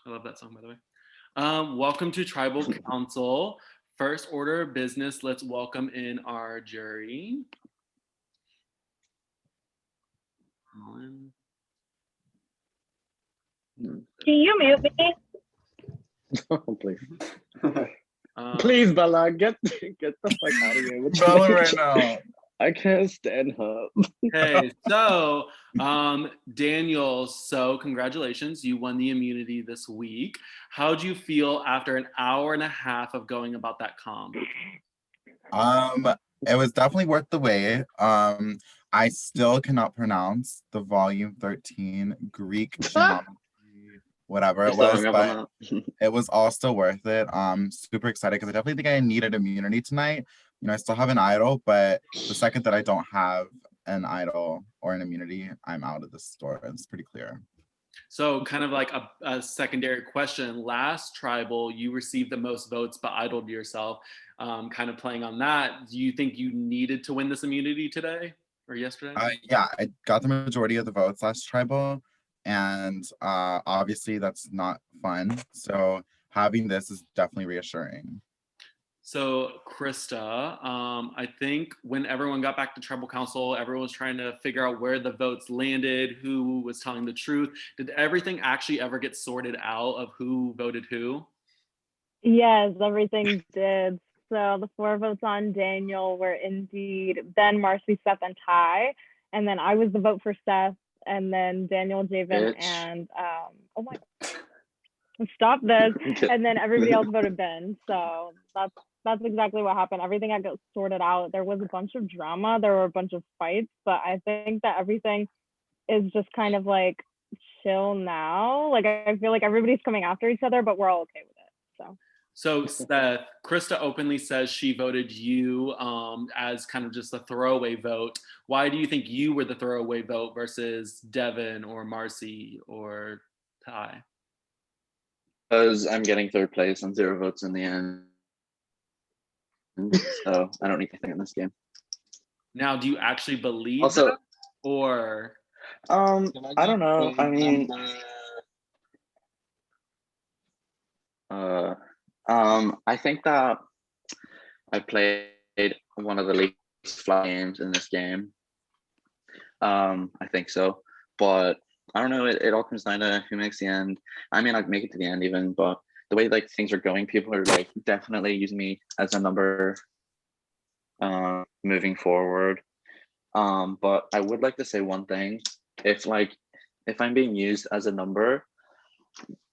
I love that song, by the way. Welcome to Tribal Council. First order of business, let's welcome in our jury. Colin. Can you mute me? Oh, please. Please, Bella, get the fuck out of here. What's Bella right now. I can't stand her. Okay, so Daniel, so congratulations, you won the immunity this week. How'd you feel after an hour and a half of going about that comp? It was definitely worth the wait. I still cannot pronounce the volume 13 Greek geometry, whatever it was, but it was all still worth it. Super excited because I definitely think I needed immunity tonight. You know, I still have an idol, but the second that I don't have an idol or an immunity, I'm out of the store. It's pretty clear. So kind of like a secondary question, last tribal, you received the most votes but idled yourself. Kind of playing on that, do you think you needed to win this immunity today or yesterday? Yeah, I got the majority of the votes last tribal, and obviously that's not fun. So having this is definitely reassuring. So Krista, I think when everyone got back to tribal council, everyone was trying to figure out where the votes landed, who was telling the truth. Did everything actually ever get sorted out of who voted who? Yes, everything did. So the 4 votes on Daniel were indeed Ben, Marcie, Seth, and Ty. And then I was the vote for Seth, and then Daniel, Javen, and oh my, stop this. And then everybody else voted Ben. So that's exactly what happened. Everything had got sorted out. There was a bunch of drama. There were a bunch of fights, but I think that everything is just kind of like chill now. Like I feel like everybody's coming after each other, but we're all okay with it. So Seth, Krista openly says she voted you as kind of just a throwaway vote. Why do you think you were the throwaway vote versus Devin or Marcie or Ty? Because I'm getting 3rd place and 0 votes in the end. So I don't need anything in this game. Now, do you actually believe Also, that? Or I don't know. I mean, I think that I played one of the least flat games in this game. I think so, but I don't know. It all comes down to who makes the end. I may not make it to the end even, but the way like things are going, people are like definitely using me as a number moving forward. But I would like to say one thing. If I'm being used as a number,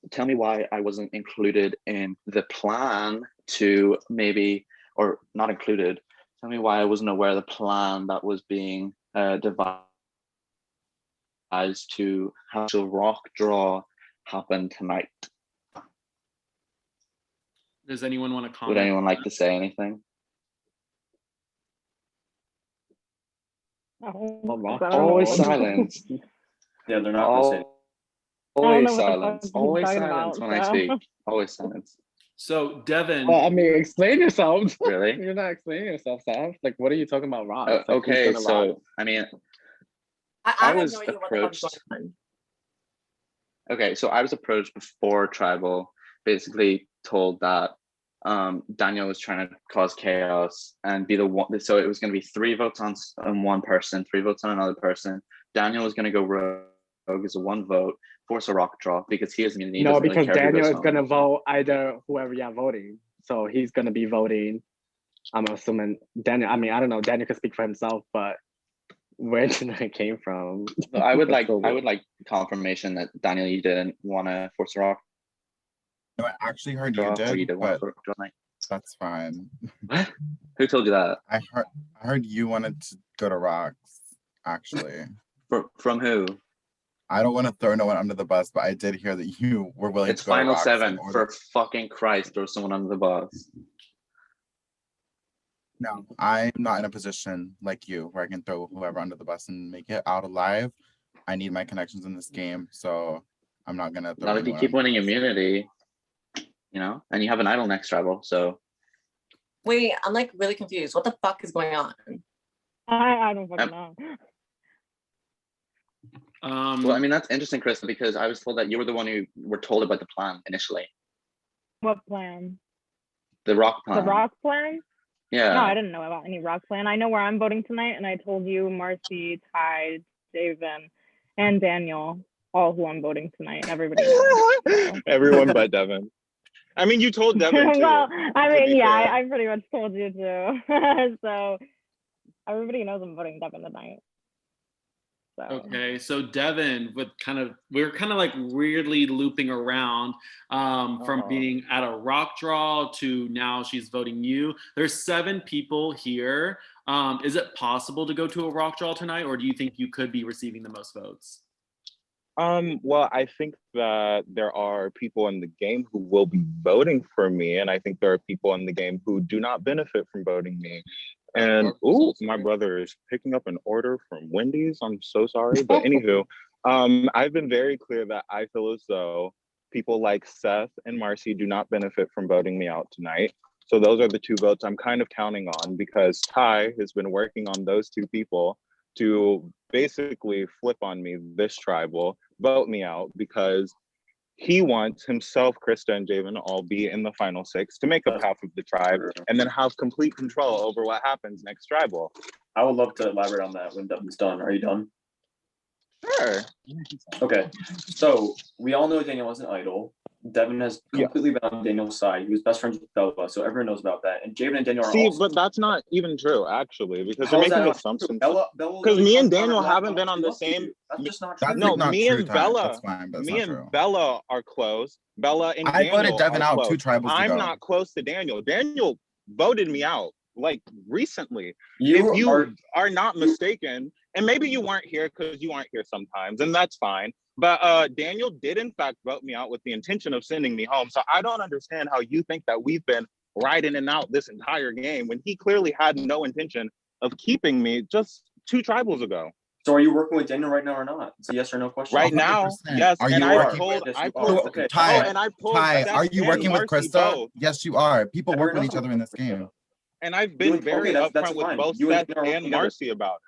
tell me why I wasn't included in the plan to maybe, or not included. Tell me why I wasn't aware of the plan that was being devised to have a rock draw happen tonight. does anyone want to comment? Would anyone like to say anything? Always silence. Yeah, they're not gonna say. Always silence. Always silence when I speak. Always silence. So Devin, Well, I mean, explain yourself. Really? You're not explaining yourself, Sam. Like, what are you talking about, Rob? Like, Okay, so I mean, I was have no idea approached. what the fuck's going on. Okay, so I was approached before tribal, basically told that Daniel was trying to cause chaos and be the one. So it was going to be 3 votes on one person, 3 votes on another person. Daniel was going to go rogue as a 1 vote, force a rock draw because he doesn't need. No, because really Daniel is going to vote either whoever you're voting. So he's going to be voting. I'm assuming Daniel. I mean, I don't know. Daniel can speak for himself, but where did that came from? I would like confirmation that Daniel, you didn't want to force a rock. No, I actually heard you did, but that's fine. What? Who told you that? I heard you wanted to go to rocks, actually. From who? I don't want to throw no one under the bus, but I did hear that you were willing to go to rocks. It's final 7. For fucking Christ, throw someone under the bus. No, I'm not in a position like you where I can throw whoever under the bus and make it out alive. I need my connections in this game, so I'm not gonna throw. Not if you keep winning immunity, you know, and you have an idol next tribal. So wait, I'm like really confused. What the fuck is going on? I don't fucking know. Well, I mean, that's interesting, Krista, because I was told that you were the one who were told about the plan initially. What plan? The rock The plan. rock plan? Yeah. No, I didn't know about any rock plan. I know where I'm voting tonight, and I told you, Marcie, Ty, Javen, and Daniel, all who I'm voting tonight, and everybody knows. Everyone but Devin. I mean, you told Devin too. Well, I mean, yeah, fair. I pretty much told you too. So everybody knows I'm voting Devin tonight. So. Okay, so Devin, we're kind of like weirdly looping around from being at a rock draw to now she's voting you. There's 7 people here. Is it possible to go to a rock draw tonight, or do you think you could be receiving the most votes? Well, I think that there are people in the game who will be voting for me, and I think there are people in the game who do not benefit from voting me. And my brother is picking up an order from Wendy's. I'm so sorry, but anywho, I've been very clear that I feel as though people like Seth and Marcie do not benefit from voting me out tonight. So those are the 2 votes I'm kind of counting on, because Ty has been working on those 2 people to basically flip on me this tribal, vote me out, because he wants himself, Krista, and Javen to all be in the final 6 to make up half of the tribe and then have complete control over what happens next tribal. I would love to elaborate on that when Devin's done. Are you done? Sure. Okay. So we all know Daniel was an idol. Devin has completely been on Daniel's side. He was best friends with Bella, so everyone knows about that. And Javen and Daniel are also... but that's not even true, actually, because they're making assumptions. Because me me and Daniel haven't been on the same... That's just not true. No, not me true, and Ty. Bella... That's fine, but me and true. Bella are close. Bella and I Daniel voted Devin are out close. 2 tribals I'm ago. not close to Daniel. Daniel voted me out, like, recently. You if you are not mistaken, and maybe you weren't here because you aren't here sometimes, and that's fine. But Daniel did in fact vote me out with the intention of sending me home. So I don't understand how you think that we've been riding and out this entire game when he clearly had no intention of keeping me just 2 tribals ago. So are you working with Daniel right now or not? It's a yes or no question. Right now, yes. Are and you I working pulled, with I this? pulled, Okay. Ty, and I pulled Ty, Seth are you and working with Marcie Krista? both. Yes, you are. People work with Everyone each else other in this works with game. Krista. And I've been very that's upfront with fine. both You and Seth Daniel are working and together. Marcie about it.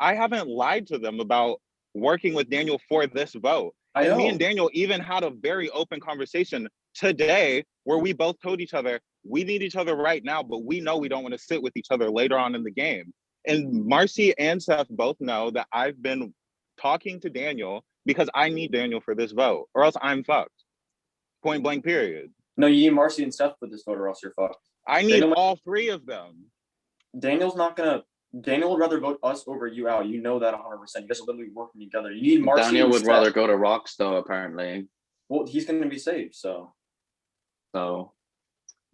I haven't lied to them about working with Daniel for this vote. I know. Me and Daniel even had a very open conversation today where we both told each other, we need each other right now, but we know we don't want to sit with each other later on in the game. And Marcie and Seth both know that I've been talking to Daniel because I need Daniel for this vote, or else I'm fucked. Point blank, period. No, you need Marcie and Steph for this vote, or else you're fucked. I need all 3 of them. Daniel would rather vote us over you out. You know that 100%. You guys are literally working together. You need Marcie. Daniel would Steph. rather go to rocks, though, apparently. Well, he's going to be safe, so.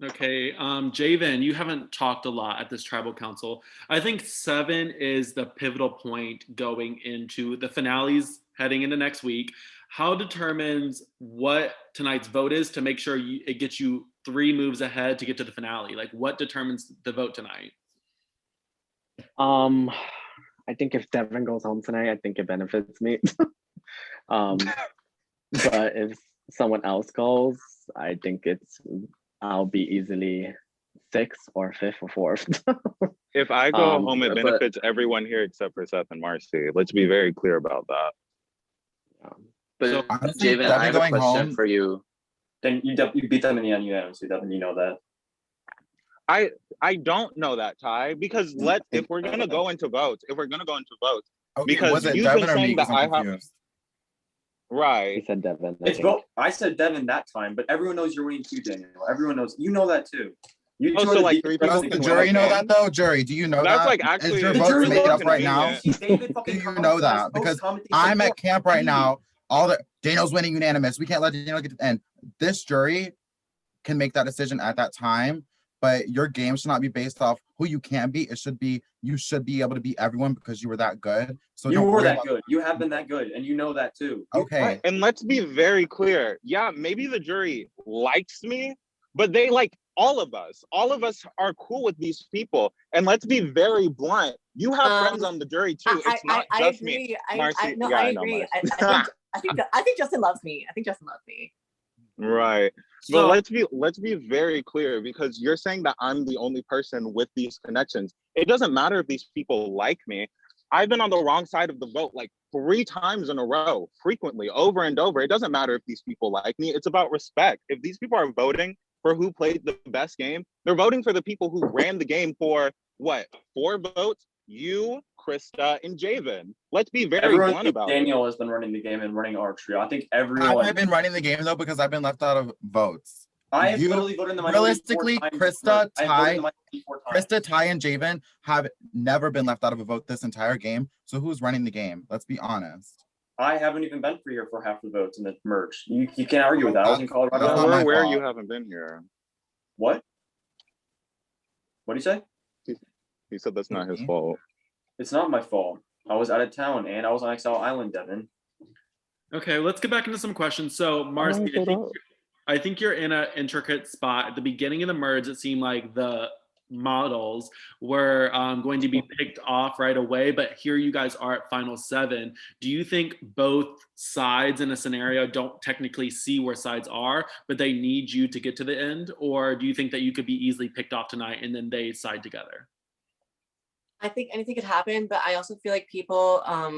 Okay, Javen, you haven't talked a lot at this tribal council. I think 7 is the pivotal point going into the finales heading into next week. How determines what tonight's vote is to make sure it gets you 3 moves ahead to get to the finale? Like, what determines the vote tonight? I think if Devin goes home tonight, I think it benefits me. But if someone else goes, I think I'll be easily 6th or 5th or 4th. If I go home, it benefits everyone here except for Seth and Marcie. Let's be very clear about that. But So, Javen, I have a question for you. Then you beat them in the end unanimously, Devin. You know that. I don't know that, Ty, because if we're gonna go into votes, Okay, because was it you've Devin been or me? saying that 'Cause I'm I have confused. right. He said Devin. It's both. I said Devin that time, but everyone knows you're winning too, Daniel. Everyone knows. You know that too. You Oh, two so are like the 3 deepest people Does friends the in jury the know world. that though? Jury, do you know That's that? like actually Is your The vote jury made loves up right me. now? David Do fucking you comments, know guys, that? post Because comment, things I'm like, at camp right now. Daniel's winning unanimous. We can't let Daniel get to the end. This jury can make that decision at that time, but your game should not be based off who you can beat. It should be you should be able to beat everyone because you were that good. So you don't were worry that about good. You have been that good, and you know that too. Okay. And let's be very clear. Yeah, maybe the jury likes me, but they like all of us. All of us are cool with these people. And let's be very blunt. You have friends on the jury too. It's not just me. Marcie, I agree. I think Justin loves me. I think Justin loves me. Right. So- But let's be very clear, because you're saying that I'm the only person with these connections. It doesn't matter if these people like me. I've been on the wrong side of the vote like 3 times in a row, frequently, over and over. It doesn't matter if these people like me. It's about respect. If these people are voting for who played the best game, they're voting for the people who ran the game for what, 4 votes? You, Krista, and Javen. Let's be very blunt about it. Daniel has been running the game and running our trio. I think How everyone. I've been running the game though because I've been left out of votes. I have literally voted in the minority Realistically, 4 times. Krista, I have voted in the minority 4 times. Krista, Ty, and Javen have never been left out of a vote this entire game. So who's running the game? Let's be honest. I haven't even been for here for half the votes in the merge. You can't argue with that. I was in Colorado. That's not We're my aware fault. you haven't been here. What? What do you say? He said that's not his fault. It's not my fault. I was out of town and I was on Exile Island, Devin. Okay, let's get back into some questions. So, Marcie, I think you're in an intricate spot. At the beginning of the merge, it seemed like the models were going to be picked off right away, but here you guys are at final 7. Do you think both sides in a scenario don't technically see where sides are, but they need you to get to the end? Or do you think that you could be easily picked off tonight and then they side together? I think anything could happen, but I also feel like people, I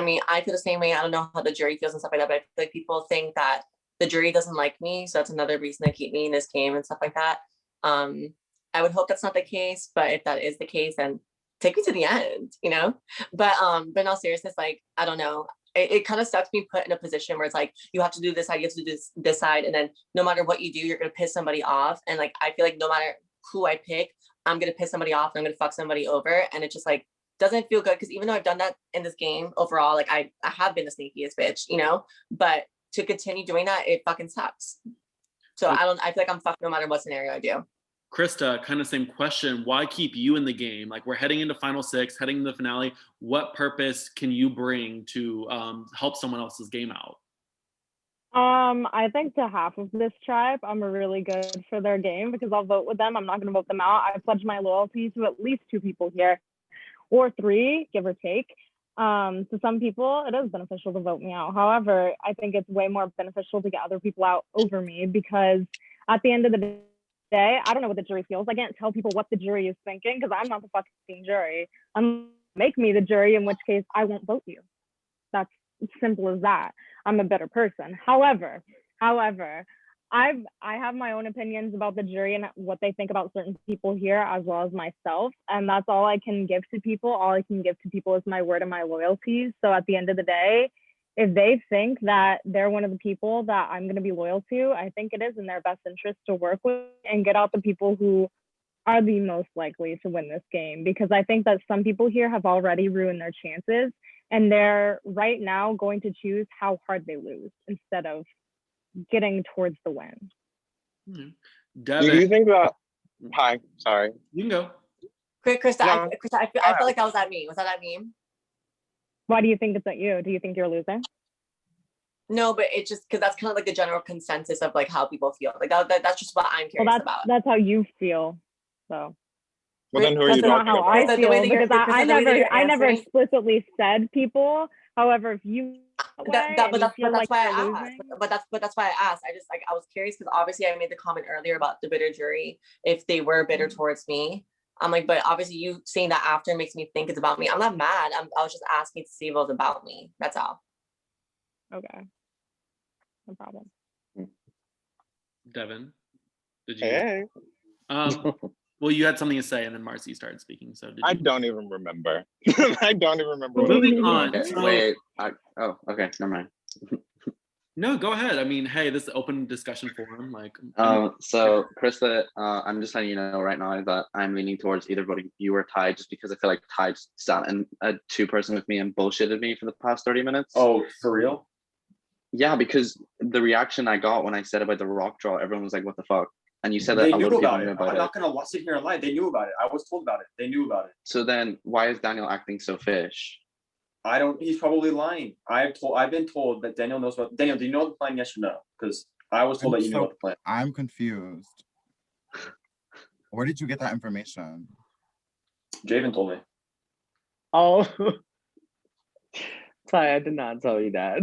mean, I feel the same way. I don't know how the jury feels and stuff like that, but I feel like people think that the jury doesn't like me. So that's another reason to keep me in this game and stuff like that. I would hope that's not the case, but if that is the case, then take me to the end, you know? But in all seriousness, like, I don't know. It kind of sucks being put in a position where it's like, you have to do this side, you have to do this side. And then no matter what you do, you're going to piss somebody off. And like, I feel like no matter who I pick, I'm going to piss somebody off and I'm going to fuck somebody over. And it just like, doesn't feel good. Cause even though I've done that in this game overall, like I have been the sneakiest bitch, you know, but to continue doing that, it fucking sucks. So I feel like I'm fucked no matter what scenario I do. Krista, kind of same question. Why keep you in the game? Like, we're heading into final 6, heading into the finale. What purpose can you bring to help someone else's game out? I think to half of this tribe, I'm really good for their game because I'll vote with them. I'm not going to vote them out. I pledge my loyalty to at least 2 people here, or 3, give or take. To some people, it is beneficial to vote me out. However, I think it's way more beneficial to get other people out over me because at the end of the day, I don't know what the jury feels. I can't tell people what the jury is thinking because I'm not the fucking jury. Make me the jury, in which case I won't vote you. That's simple as that. I'm a better person. However, I have my own opinions about the jury and what they think about certain people here, as well as myself. And that's all I can give to people. All I can give to people is my word and my loyalties. So at the end of the day, if they think that they're one of the people that I'm going to be loyal to, I think it is in their best interest to work with and get out the people who are the most likely to win this game. Because I think that some people here have already ruined their chances and they're right now going to choose how hard they lose instead of getting towards the win. Devin, Do you think that? Hi, sorry. you can go. Krista, Yeah. I feel like that was at me. Was that at me? Why do you think it's at you? Do you think you're losing? No, but it just because that's kind of like the general consensus of like how people feel. Like that's just what I'm curious Well, about. that's how you feel. So Well, then who are you that's not talking how about? I feel because I never answering. explicitly said people. However, if you But that's why I asked. losing, But that's why I asked. I was curious because obviously I made the comment earlier about the bitter jury if they were bitter towards me. I'm like, but obviously you saying that after makes me think it's about me. I'm not mad. I was just asking to see if it was about me. That's all. okay, no problem. Devin, did you? Hey, Well, you had something to say, and then Marcie started speaking. So did you? I don't even remember. I don't even remember. Moving on. Okay, So- wait. Okay, never mind. No, go ahead. I mean, hey, this is open discussion forum. Like, So Krista, I'm just letting you know right now that I'm leaning towards either voting you or Ty, just because I feel like Ty sat in a 2-person with me and bullshitted me for the past 30 minutes. Oh, for real? Yeah, because the reaction I got when I said about the rock draw, everyone was like, "What the fuck?" And you said that They a knew lot of people about knew it. about I'm it. not gonna sit here and lie. They knew about it. I was told about it. They knew about it. So then, why is Daniel acting so fish? I don't. He's probably lying. I've been told that Daniel knows about. Daniel, do you know the plan? Yes or no? Because I was told that you knew about the plan. I'm confused. Where did you get that information? Javen told me. Oh, Ty, I did not tell you that.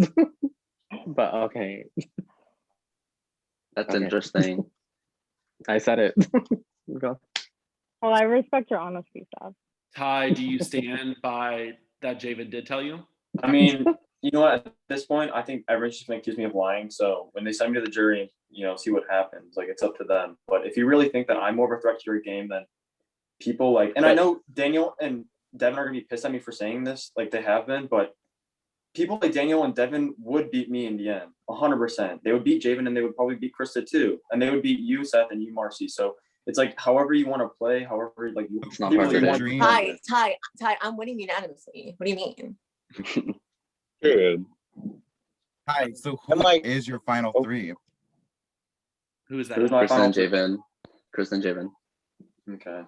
But okay, That's Okay. interesting. I said it. Go. Well, I respect your honesty, Steph. Ty, do you stand by that Javen did tell you? I mean, you know what? At this point, I think everyone's just gonna accuse me of lying. So when they send me to the jury, see what happens. Like it's up to them. But if you really think that I'm more of a threat to your game, then people like, and I know Daniel and Devin are gonna be pissed at me for saying this, like they have been, but people like Daniel and Devin would beat me in the end, 100%. They would beat Javen and they would probably beat Krista too, and they would beat you, Seth, and you, Marcie. So it's like however you want to play, however like you. It's not hard to dream. Ty, I'm winning unanimously. What do you mean? Good. Hi, so And, who like- is your final three? Who is that? Who's my Kristen final and three? Javen. Kristen and Javen. Okay.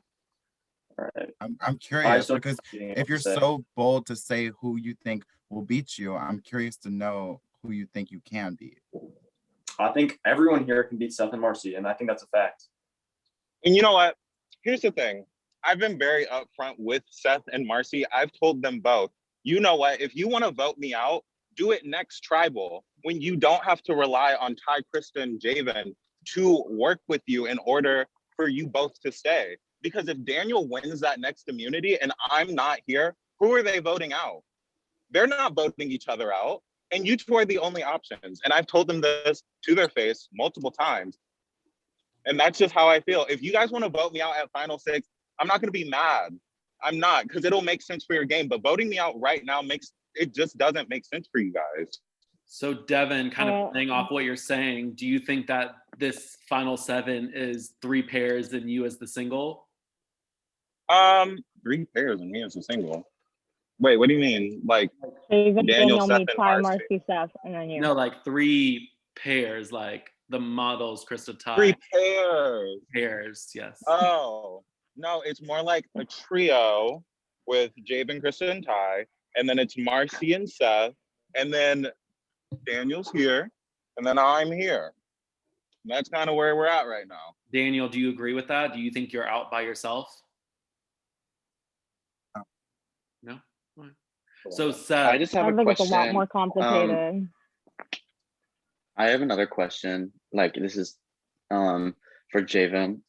All right. I'm curious still- because if you're so bold to say who you think will beat you, I'm curious to know who you think you can beat. I think everyone here can beat Seth and Marcie, and I think that's a fact. And you know what? Here's the thing. I've been very upfront with Seth and Marcie. I've told them both, you know what? If you want to vote me out, do it next tribal when you don't have to rely on Ty, Krista, and Javen to work with you in order for you both to stay. Because if Daniel wins that next immunity and I'm not here, who are they voting out? They're not voting each other out. And you two are the only options. And I've told them this to their face multiple times. And that's just how I feel. If you guys want to vote me out at Final Six, I'm not going to be mad. I'm not, because it'll make sense for your game. But voting me out right now just doesn't make sense for you guys. So Devin, kind of playing off what you're saying, do you think that this final 7 is 3 pairs and you as the single? 3 pairs and me as a single. Wait, what do you mean? Like Javen, Daniel, Seth, me, and Ty, Marcie. Marcie, Seth, and then you. No, like 3 pairs, like the models, Krista, Ty. 3 pairs. Pairs, yes. Oh, no, it's more like a trio with Javen, Krista, and Ty. And then it's Marcie and Seth. And then Daniel's here. And then I'm here. And that's kind of where we're at right now. Daniel, do you agree with that? Do you think you're out by yourself? No? Right. So Seth, I just have I a think it's a question. lot more complicated. I have another question. Like this is for Javen.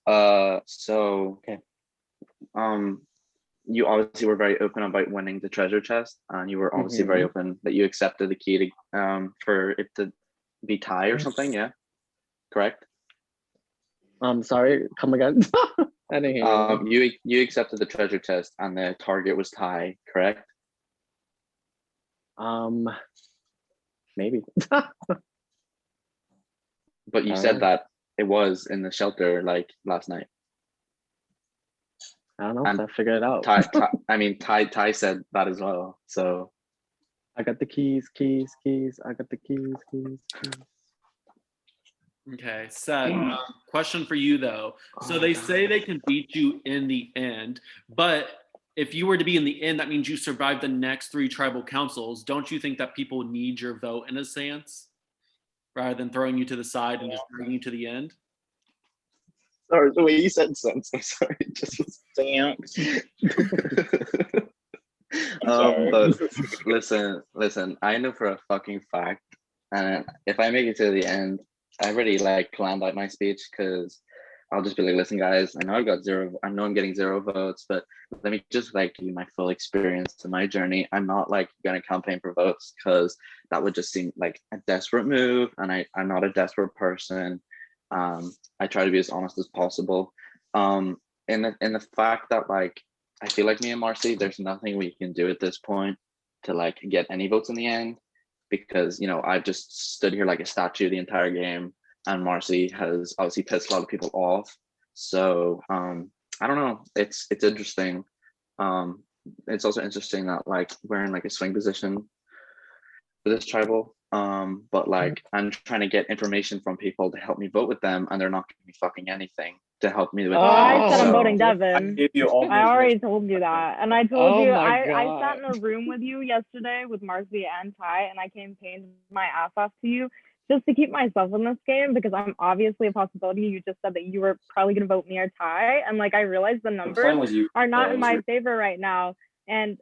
So Okay. You obviously were very open about winning the treasure chest, and you were obviously very Mm-hmm. open that you accepted the key to for it to be tie or something. Yeah, correct. Sorry, come again. I didn't hear you. You accepted the treasure chest, and the target was tie, correct? Maybe. But you said that it was in the shelter like last night. I don't know. And I figured it out. Ty said that as well. So I got the keys. I got the keys. okay, Seth, question for you though. So they say they can beat you in the end, but if you were to be in the end, that means you survived the next 3 tribal councils. Don't you think that people need your vote in a sense, rather than throwing you to the side and just bringing you to the end? sorry, the way you said sense. I'm sorry. It just was Thanks. but listen, I know for a fucking fact, and if I make it to the end, I already like planned out my speech because I'll just be like, listen, guys, I know I'm getting 0 votes, but let me just like give you my full experience to my journey. I'm not like gonna campaign for votes because that would just seem like a desperate move, and I'm not a desperate person. I try to be as honest as possible. In the fact that like I feel like me and Marcie, there's nothing we can do at this point to like get any votes in the end, because I've just stood here like a statue the entire game, and Marcie has obviously pissed a lot of people off. So I don't know. It's interesting. It's also interesting that like we're in like a swing position for this tribal. But like I'm trying to get information from people to help me vote with them, and they're not giving me fucking anything to help me with. I said I'm So- voting I Devin. gave you all. I already told you that. And I told Oh you, my I sat in God. a room with you yesterday with Marcie and Ty, and I campaigned my ass off to you just to keep myself in this game because I'm obviously a possibility. You just said that you were probably going to vote me or Ty. And like, I realized the The numbers plan was you. are not Yeah, in it was my your- favor right now. And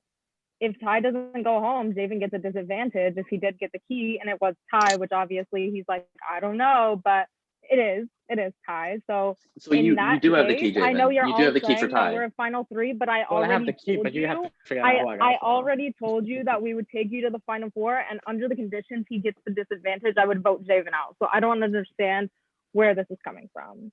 if Ty doesn't go home, Javen gets a disadvantage if he did get the key and it was Ty, which obviously he's like, I don't know, but it is tie. So So in you that do have the case, key, I know Javen. you're You all do have the key for saying that tie. we're a final 3, but I Well, I have already the key, told but you have you, to figure out how I got I it. already told you that we would take you to the final 4, and under the conditions he gets the disadvantage, I would vote Javen out. So I don't understand where this is coming from.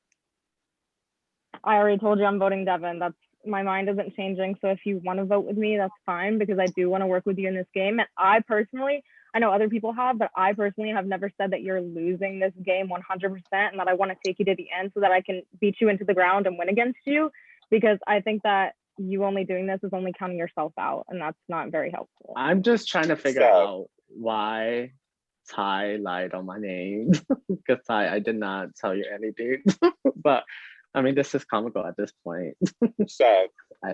I already told you I'm voting Devin. My mind isn't changing. So if you want to vote with me, that's fine, because I do want to work with you in this game. And I know other people have, but I personally have never said that you're losing this game 100% and that I want to take you to the end so that I can beat you into the ground and win against you, because I think that you only doing this is only counting yourself out, and that's not very helpful. I'm just trying to figure out why Ty lied on my name. Because Ty, I did not tell you anything. But I mean, this is comical at this point. Seth,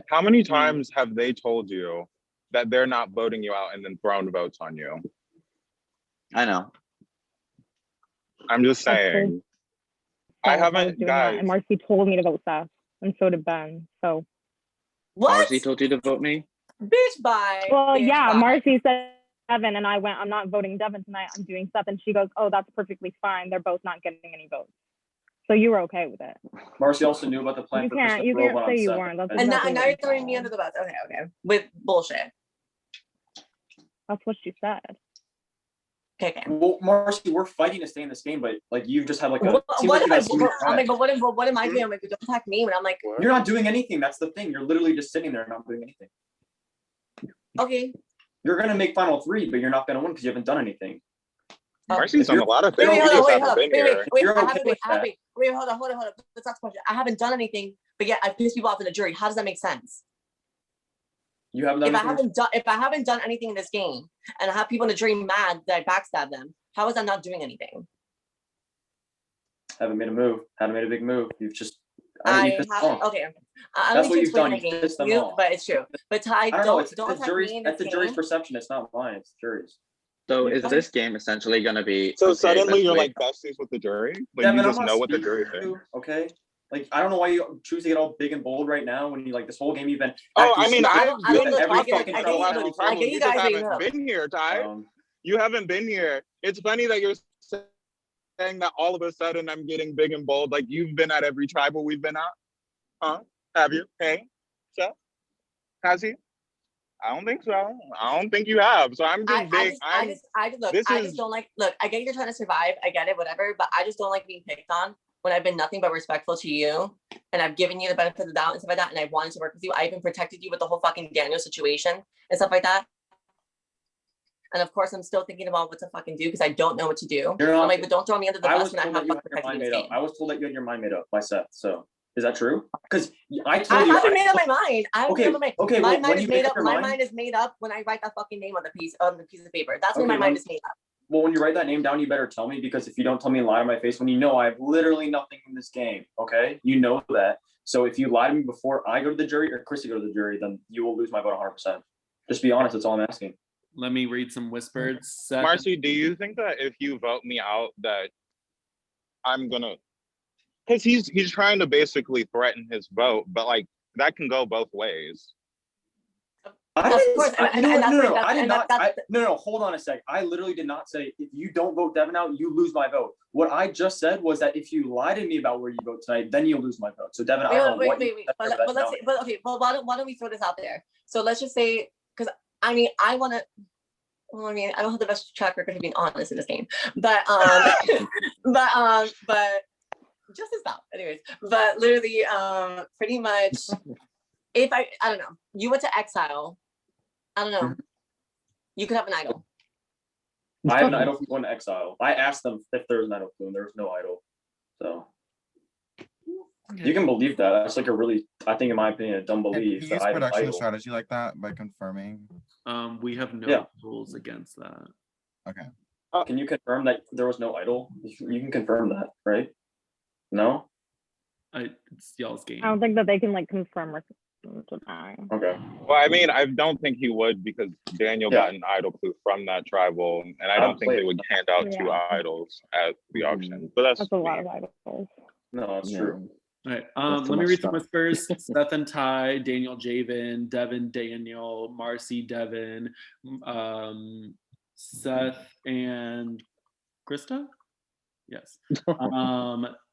how many times have they told you that they're not voting you out and then throwing votes on you? I know. I'm just saying. I haven't, guys. And Marcie told me to vote Seth, and so did Ben. So. What? Marcie told you to vote me? Bitch, bye. Well, bitch, yeah, bye. Marcie said Devin, and I went, I'm not voting Devin tonight. I'm doing Seth, and she goes, oh, that's perfectly fine. They're both not getting any votes. So you were okay with it. Marcie also knew about the plan for Krista You can't say you Seth. weren't. That's And now exactly what you're you throwing said. me under the bus. Okay. With bullshit. That's what she said. Okay. Well, Marcie, we're fighting to stay in this game, but like you've just had like a. What like am I? I'm like, threat. but what am I doing? I'm like, don't attack me when I'm like, You're not doing anything. That's the thing. You're literally just sitting there and not doing anything. okay. You're gonna make final 3, but you're not gonna win because you haven't done anything. Marcie's on a lot of things. Wait, We hold just on, haven't been here. wait, You're I okay haven't, with that. wait, hold on. Let's ask a question. I haven't done anything, but yet I pissed people off in the jury. How does that make sense? You haven't done anything. If I haven't done anything in this game and I have people in the jury mad that I backstab them, how is that not doing anything? Haven't made a move. Haven't made a big move. You've just. Okay. I don't That's need what to you've done. explain You my pissed them game, off. but it's true. But Ty, I don't know. It's don't the attack jury's. me in That's this the jury's game. perception. It's not mine. It's the jury's. So is this game essentially gonna be? So okay, suddenly you're let's like besties with the jury? Like Devin, you I'm just not know what the speaking jury to thinks? you, okay? Like I don't know why you choose to get all big and bold right now when you like this whole game you've been. Oh, acting I mean, stupid. I've I been don't to every look, fucking fucking I get you- Calamity I Tribal. get you You just guys haven't being up. been here, Ty. You haven't been here. It's funny that you're saying that all of a sudden I'm getting big and bold. Like you've been at every tribal we've been at. Huh? Have you? Hey, Seth? Has he? I don't think so. I don't think you have. So I'm just big. I just don't like. Look, I get you're trying to survive. I get it, whatever. But I just don't like being picked on when I've been nothing but respectful to you, and I've given you the benefit of the doubt and stuff like that. And I wanted to work with you. I even protected you with the whole fucking Daniel situation and stuff like that. And of course, I'm still thinking about what to fucking do because I don't know what to do. I'm like, but don't throw me under the bus when I have fucking protected you in this game. I was told that you had your mind made up by Seth. So is that true? Because I I told you. haven't made up my mind. I haven't made up my mind. Okay. My Well, mind when is you made make up. up your My mind, mind is made up when I write that fucking name on the piece of paper. That's when Okay, my mind is made up. well, when you write that name down, you better tell me because if you don't tell me and lie to my face, when you know I have literally nothing in this game, okay? You know that. So if you lie to me before I go to the jury or Chrissy go to the jury, then you will lose my vote 100%. Just be honest. That's all I'm asking. Let me read some whispered. Marcie, do you think that if you vote me out that I'm gonna, because he's trying to basically threaten his vote, but like that can go both ways. No, hold on a sec. I literally did not say if you don't vote Devin out, you lose my vote. What I just said was that if you lie to me about where you vote tonight, then you'll lose my vote. So Devin, I don't know what. Why don't we throw this out there? So let's just say, because I mean, I want to. Well, I mean, I don't have the best track record of being honest in this game, but but just as stop. Anyways, but literally, pretty much, if I don't know, you went to exile. I don't know. You could have an idol. I have an idol from going to exile. I asked them if there was an idol from. There was no idol, so you can believe that. That's like a really, I think, in my opinion, a dumb belief. Use That I have an production idol. strategy like that by confirming. We have no rules against that. Okay. Can you confirm that there was no idol? You can confirm that, right? No. It's y'all's game. I don't think that they can like confirm or deny. Okay. Well, I mean, I don't think he would because Daniel got an idol clue from that tribal, and I don't think they would hand out 2 idols at the auction. But that's a lot of idols. No, that's true. All right. Let me read some whispers. Seth and Ty, Daniel, Javen, Devin, Daniel, Marcie, Devin, Seth and Krista. Yes.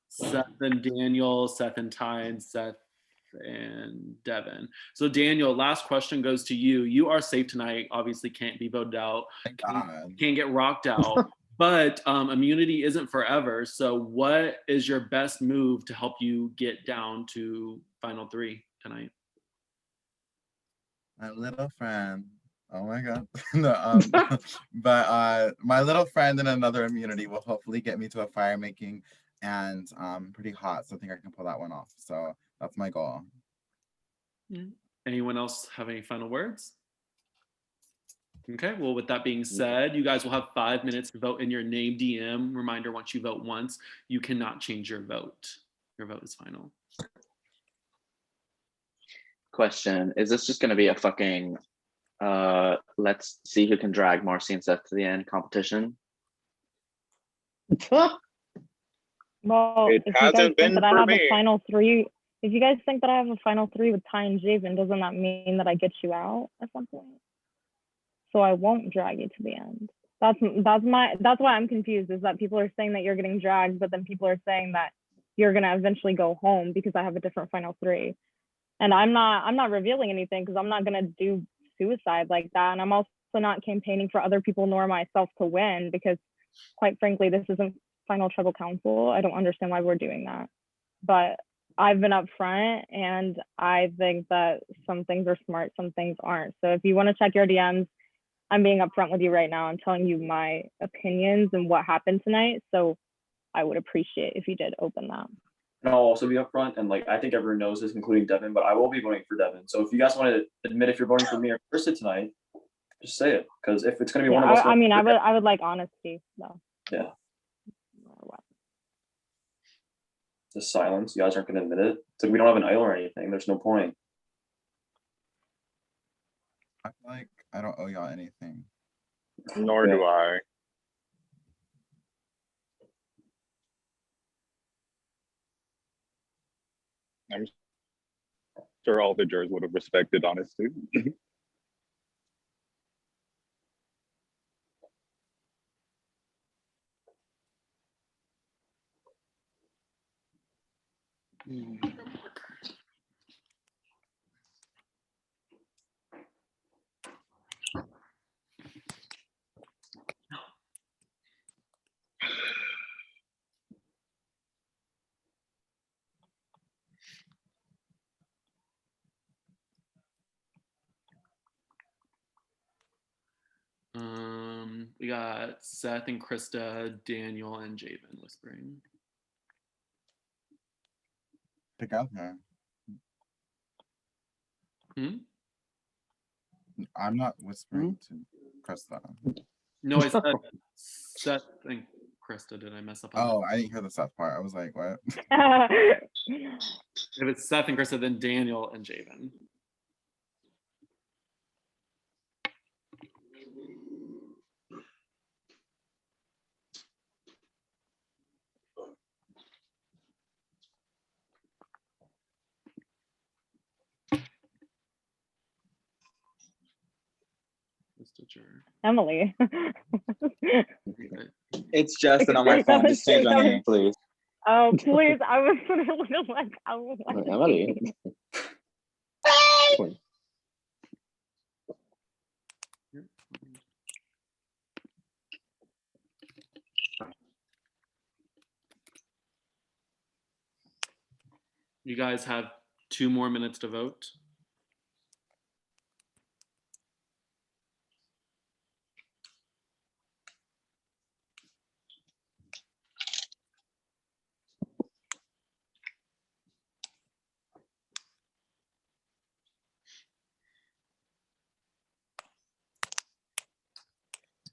Seth and Daniel, Seth and Ty, and Seth and Devin. So Daniel, last question goes to you. You are safe tonight. Obviously can't be voted out. Thank God. Can't get rocked out. But immunity isn't forever. So what is your best move to help you get down to final 3 tonight? My little friend. Oh my God. No, but my little friend and another immunity will hopefully get me to a fire making, and pretty hot. So I think I can pull that one off. So that's my goal. Anyone else have any final words? Okay, well, with that being said, you guys will have 5 minutes to vote in your name DM. Reminder, once you vote once, you cannot change your vote. Your vote is final. Question, is this just going to be a fucking let's see who can drag Marcie and Seth to the end competition? Well, It if you guys hasn't think been that I for have me. a final 3, if you guys think that I have a final 3 with Ty and Javen, doesn't that mean that I get you out at some point? So I won't drag you to the end. That's why I'm confused, is that people are saying that you're getting dragged, but then people are saying that you're gonna eventually go home because I have a different final 3. And I'm not revealing anything because I'm not gonna do suicide like that. And I'm also not campaigning for other people nor myself to win, because quite frankly, this isn't final tribal council. I don't understand why we're doing that. But I've been upfront, and I think that some things are smart, some things aren't. So if you want to check your DMs, I'm being upfront with you right now. I'm telling you my opinions and what happened tonight. So I would appreciate if you did open that. And I'll also be upfront, and like I think everyone knows this, including Devin, but I will be voting for Devin. So if you guys want to admit if you're voting for me or Krista tonight, just say it. Because if it's going to be Yeah, one of us, I would like honesty though. Yeah. The silence. You guys aren't going to admit it. It's like we don't have an idol or anything. There's no point. I feel like I don't owe y'all anything. Nor do I. I'm sure all the jurors would have respected honesty. We got Seth and Krista, Daniel and Javen whispering. Together. Hmm? I'm not whispering to Krista. No, I said Seth and Krista. Did I mess up on Oh, I didn't hear the Seth part. I was like, what? that? If it's Seth and Krista, then Daniel and Javen. Emily. It's Justin on my phone. Just change my name, please. Oh, please. I was like, I was like, Emily. You guys have 2 more minutes to vote.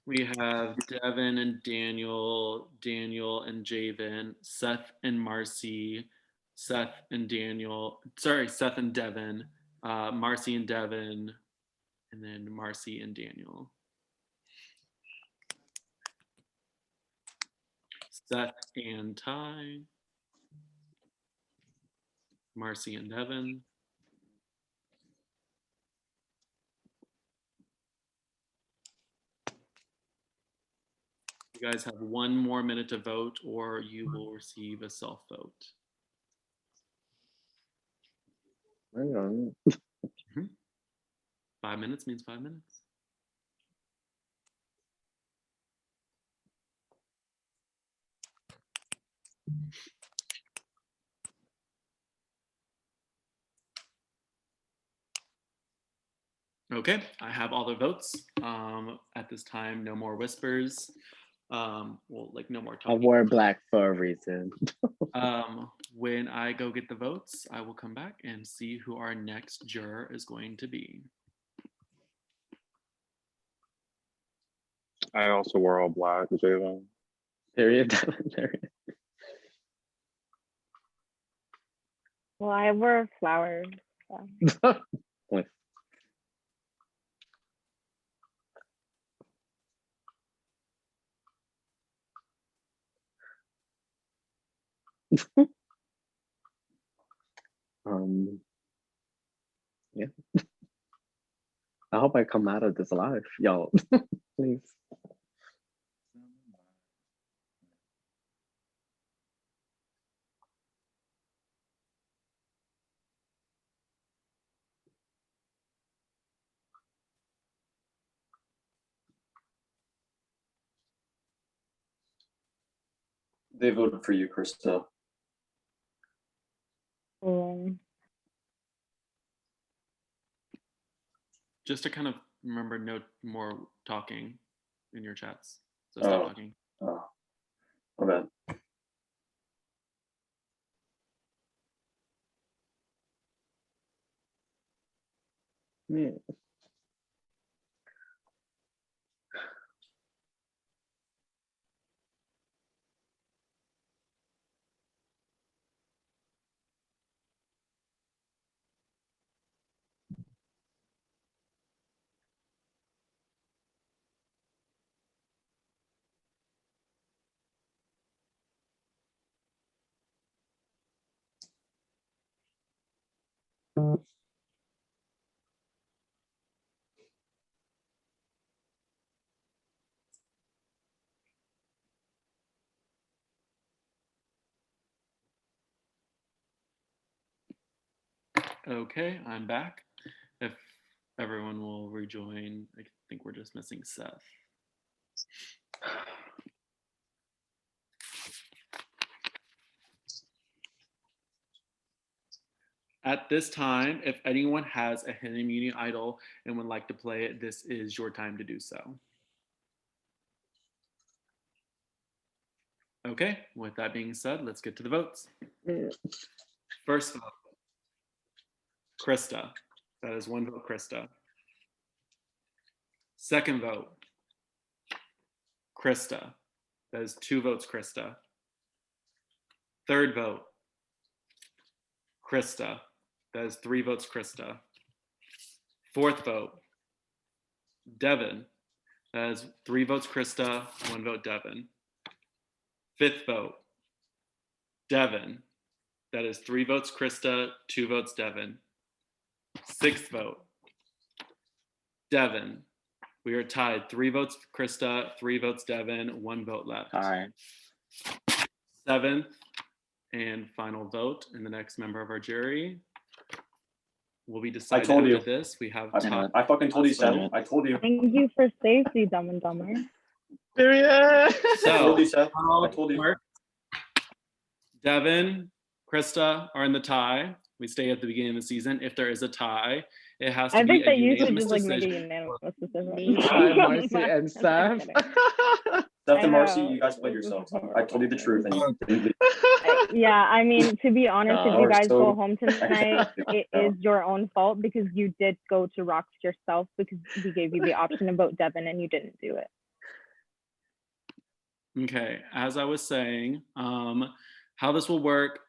We have Devin and Daniel, Daniel and Javen, Seth and Marcie, Seth and Daniel, sorry, Seth and Devin, Marcie and Devin, and then Marcie and Daniel. Seth and Ty, Marcie and Devin, You guys have 1 more minute to vote, or you will receive a self vote. Hang on. 5 minutes means 5 minutes. Okay, I have all the votes. At this time, no more whispers. Well, like no more I talking. wore black for a reason. When I go get the votes, I will come back and see who our next juror is going to be. I also wore all black, Jalen. Period. Well, I wore flowers. So. Yeah. I hope I come out of this alive, y'all. Please. They voted for you, Krista. Just to kind of remember, no more talking in your chats. So stop talking. Oh, my bad. Yeah. Okay, I'm back. If everyone will rejoin, I think we're just missing Seth. At this time, if anyone has a hidden immunity idol and would like to play it, this is your time to do so. Okay, with that being said, let's get to the votes. First vote, Krista. That is 1 vote, Krista. Second vote, Krista. That is 2 votes, Krista. Third vote, Krista. That is 3 votes, Krista. Fourth vote, Devin. That is 3 votes, Krista, 1 vote, Devin. Fifth vote, Devin. That is 3 votes, Krista, 2 votes, Devin. Sixth vote, Devin. We are tied. 3 votes, Krista, 3 votes, Devin, 1 vote left. All right. Seventh and final vote, and the next member of our jury will be decided told after you. this. We have I fucking told you, Seth. I told you. Thank you for safety, Dumb and Dumber. Period. I told So, you, Seth. I told you. Devin, Krista are in the tie. We stay at the beginning of the season. If there is a tie, it has to I be think a that you should unanimous just like make a decision. unanimous decision. Hi, Marcie and Seth. Seth I and Marcie, know. you guys played yourselves. I told you the truth, and you didn't leave. Yeah, I mean, to be honest, if you Or guys so- go home tonight, it is your own fault because you did go to Rocks yourself because we gave you the option to vote Devin and you didn't do it. Okay, as I was saying, how this will work,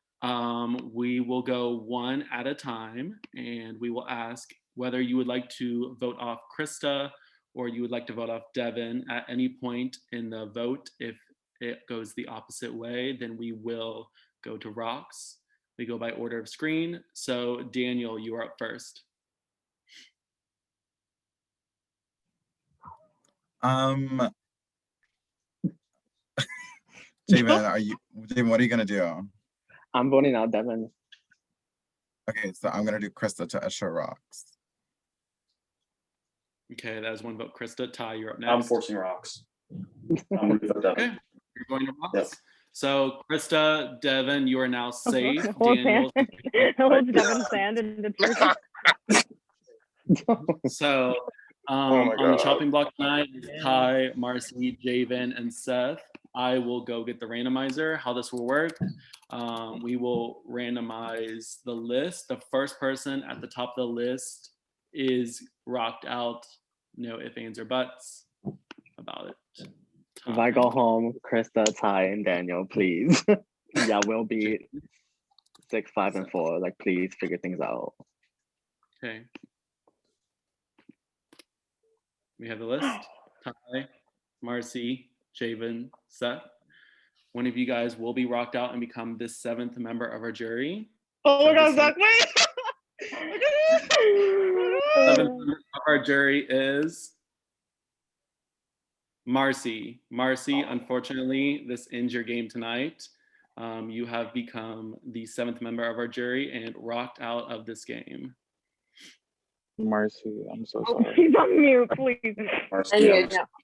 we will go one at a time and we will ask whether you would like to vote off Krista or you would like to vote off Devin at any point in the vote. If it goes the opposite way, then we will go to Rocks. We go by order of screen. So Daniel, you are up first. Javen, what are you gonna do? I'm voting out Devin. Okay, so I'm gonna do Krista to Usher Rocks. Okay, that is one vote. Krista, Ty, you're up next. I'm forcing rocks. I'm gonna vote Devin. Okay, you're going to rocks. Yep. So Krista, Devin, you are now safe. Hold Daniel. Devin's hand in the tree. So Oh my on the God. chopping block tonight is Ty, Marcie, Javen, and Seth. I will go get the randomizer. How this will work, we will randomize the list. The first person at the top of the list is rocked out. No ifs, ands, or buts about it. If I go home, Krista, Ty, and Daniel, please. Yeah, we'll be 6, 5, and 4. Like, please figure things out. Okay. We have the list. Ty, Marcie, Javen, Seth. One of you guys will be rocked out and become the 7th member of our jury. Oh my God, Zach, Zach, 7th member of our jury is Marcie. Marcie, unfortunately, this ends your game tonight. You have become the 7th member of our jury and rocked out of this game. Marcie, I'm so Oh, sorry. he's on mute, please. No,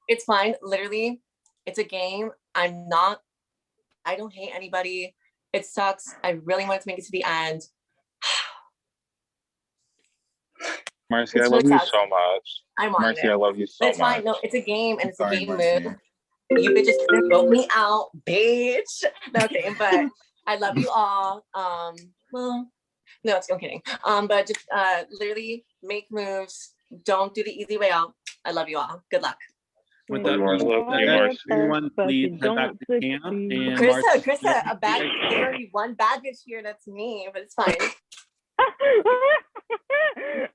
it's fine. Literally, it's a game. I don't hate anybody. It sucks. I really wanted to make it to the end. Marcie, It's I love really you sucks. so much. I'm on Marcie, it. I love you so But it's much. fine. No, it's a game and it's a Sorry, game Marcie. move. You bitches couldn't vote me out, bitch. No, kidding. But I love you all. Well, no, I'm kidding. But just literally make moves. Don't do the easy way out. I love you all. Good luck. With that Marcie. being Love you, said, Marcie. everyone, please head back to camp. And Marcie, Krista, a bad. There's already one bad bitch here. That's me, but it's fine.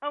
Oh my